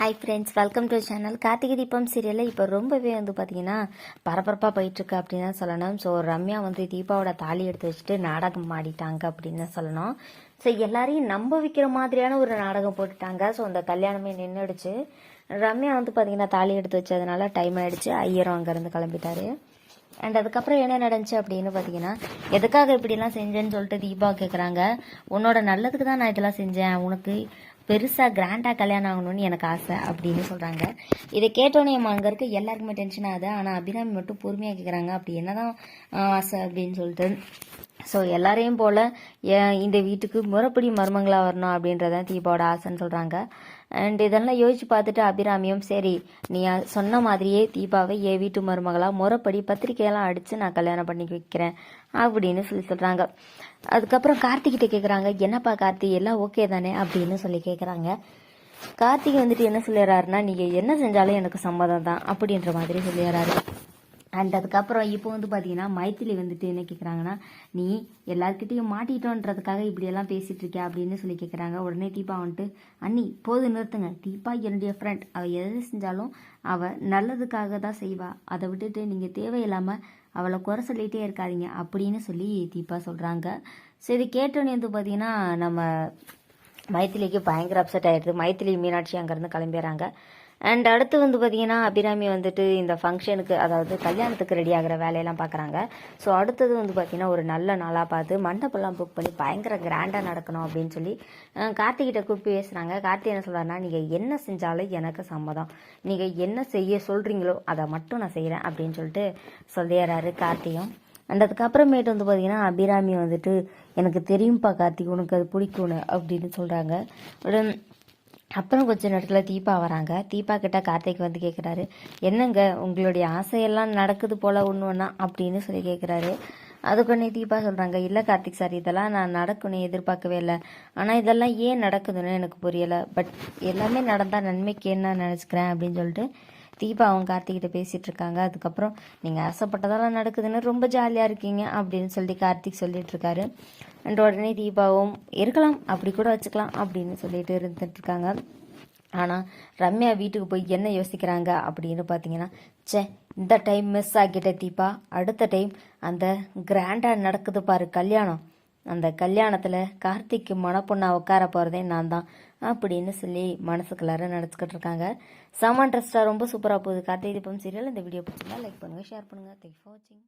Hi friends, welcome to channel. Karthigai Deepam சீரியலில் இப்போ ரொம்பவே பார்த்தீங்கன்னா பரபரப்பாக போயிட்டுருக்கு அப்படின்னு தான் சொல்லணும். ஸோ ரம்யா தீபாவோட தாலி எடுத்து வச்சுட்டு நாடகம் ஆடிட்டாங்க அப்படின்னு தான் சொல்லணும். ஸோ எல்லாரையும் நம்ப வைக்கிற மாதிரியான ஒரு நாடகம் போட்டுட்டாங்க. ஸோ அந்த கல்யாணமே நின்றுடுச்சு. ரம்யா பார்த்தீங்கன்னா தாலி எடுத்து வச்சதுனால டைம் ஆகிடுச்சு. ஐயரும் அங்கேருந்து கிளம்பிட்டாரு. அண்ட் அதுக்கப்புறம் என்ன நடந்துச்சு அப்படின்னு பார்த்தீங்கன்னா, எதுக்காக இப்படிலாம் செஞ்சேன்னு சொல்லிட்டு தீபா கேட்குறாங்க. உன்னோட நல்லதுக்கு தான் நான் இதெல்லாம் செஞ்சேன், உனக்கு பெருசாக கிராண்டாக கல்யாணம் ஆகணும்னு எனக்கு ஆசை அப்படின்னு சொல்கிறாங்க. இதை கேட்டோன்னே அங்கே இருக்க எல்லாருக்குமே டென்ஷன் ஆகுது. ஆனால் அபிராமி மட்டும் பொறுமையாக கேட்குறாங்க, அப்படி என்னதான் ஆசை அப்படின்னு சொல்லிட்டு. ஸோ எல்லாரையும் போல் இந்த வீட்டுக்கு முறைப்படி மருமங்களாக வரணும் அப்படின்றதான் தீபாவோட ஆசைன்னு சொல்கிறாங்க. அண்ட் இதெல்லாம் யோசிச்சு பார்த்துட்டு அபிராமியும் சரி நீ சொன்ன மாதிரியே தீபாவை என் வீட்டு மருமகளாக முறைப்படி பத்திரிக்கையெல்லாம் அடித்து நான் கல்யாணம் பண்ணி வைக்கிறேன் அப்படின்னு சொல்கிறாங்க. அதுக்கப்புறம் கார்த்திகிட்ட கேட்குறாங்க, என்னப்பா கார்த்தி எல்லாம் ஓகே தானே அப்படின்னு சொல்லி கேட்குறாங்க. கார்த்திக் என்ன சொல்லிடுறாருன்னா, நீங்கள் என்ன செஞ்சாலும் எனக்கு சம்மதம் தான் அப்படின்ற மாதிரி சொல்லிடுறாரு. அண்ட் அதுக்கப்புறம் இப்போ பார்த்தீங்கன்னா மைத்திலி என்ன கேட்குறாங்கன்னா, நீ எல்லாருக்கிட்டையும் மாட்டிட்டோன்றதுக்காக இப்படியெல்லாம் பேசிகிட்டு இருக்கியா அப்படின்னு சொல்லி கேட்குறாங்க. உடனே தீபா அண்ணி போது நிறுத்துங்க, தீபா என்னுடைய ஃப்ரெண்ட், அவள் எது செஞ்சாலும் அவள் நல்லதுக்காக தான் செய்வா, அதை விட்டுட்டு நீங்கள் தேவையில்லாமல் அவளை குறை சொல்லிகிட்டே இருக்காதீங்க அப்படின்னு சொல்லி தீபா சொல்கிறாங்க. ஸோ இது கேட்டோன்னே பார்த்தீங்கன்னா நம்ம மைத்திலிக்கு பயங்கர அப்செட் ஆகிடுது. மைத்திலி மீனாட்சி அங்கேருந்து கிளம்பிடுறாங்க. அண்ட் அடுத்து பார்த்தீங்கன்னா அபிராமி இந்த ஃபங்க்ஷனுக்கு, அதாவது கல்யாணத்துக்கு ரெடி ஆகிற வேலையெல்லாம் பார்க்குறாங்க. ஸோ அடுத்தது பார்த்தீங்கன்னா ஒரு நல்ல நாளாக பார்த்து மண்டபம்லாம் புக் பண்ணி பயங்கர கிராண்டாக நடக்கணும் அப்படின்னு சொல்லி கார்த்திகிட்ட கூப்பிட்டு பேசுகிறாங்க. கார்த்திக் என்ன சொல்கிறாருன்னா, நீங்கள் என்ன செஞ்சாலும் எனக்கு சம்மதம், நீங்கள் என்ன செய்ய சொல்கிறீங்களோ அதை மட்டும் நான் செய்கிறேன் அப்படின்னு சொல்லிட்டு சொல்லிடுறாரு கார்த்தியும். அண்ட் அதுக்கப்புறமேட்டு பார்த்தீங்கன்னா அபிராமி எனக்கு தெரியும்ப்பா கார்த்திக், உனக்கு அது பிடிக்கும்னு அப்படின்னு சொல்கிறாங்க. அப்புறம் கொஞ்ச நேரத்தில் தீபா வராங்க. தீபா கிட்ட கார்த்திக் கேட்குறாரு, என்னங்க உங்களுடைய ஆசையெல்லாம் நடக்குது போல் ஒன்று ஒன்றா அப்படின்னு சொல்லி கேட்குறாரு. அதுக்குன்னே தீபா சொல்கிறாங்க, இல்லை கார்த்திக் சார் இதெல்லாம் நான் நடக்குன்னு எதிர்பார்க்கவே இல்லை, ஆனால் இதெல்லாம் ஏன் நடக்குதுன்னு எனக்கு புரியலை, பட் எல்லாமே நடந்தால் நன்மைக்கு என்ன நினச்சிக்கிறேன் அப்படின்னு சொல்லிட்டு தீபா கார்த்திகிட்ட பேசிகிட்டு இருக்காங்க. அதுக்கப்புறம் நீங்கள் ஆசைப்பட்டதெல்லாம் நடக்குதுன்னு ரொம்ப ஜாலியாக இருக்கீங்க அப்படின்னு சொல்லி கார்த்திக் சொல்லிட்டு இருக்காரு. அண்ட் உடனே தீபாவும் இருக்கலாம், அப்படி கூட வச்சுக்கலாம் அப்படின்னு சொல்லிட்டு இருந்துட்டுருக்காங்க. ஆனால் ரம்யா வீட்டுக்கு போய் என்ன யோசிக்கிறாங்க அப்படின்னு பார்த்தீங்கன்னா, இந்த டைம் மிஸ் ஆகிட்ட தீபா, அடுத்த டைம் அந்த கிராண்டாக நடக்குது பாரு கல்யாணம், அந்த கல்யாணத்தில் கார்த்திக்கு மணப்பொண்ணா உட்கார போகிறதே நான் தான் அப்படின்னு சொல்லி மனசுக்குள்ளார நினச்சிக்கிட்டு இருக்காங்க. செம இன்ட்ரெஸ்டாக ரொம்ப சூப்பராக போகுது கார்த்திகை தீபம் சீரியல். இந்த வீடியோ பிடிச்சிருந்தா லைக் பண்ணுங்கள், ஷேர் பண்ணுங்கள். தேங்க்ஸ் ஃபார் வாட்சிங்.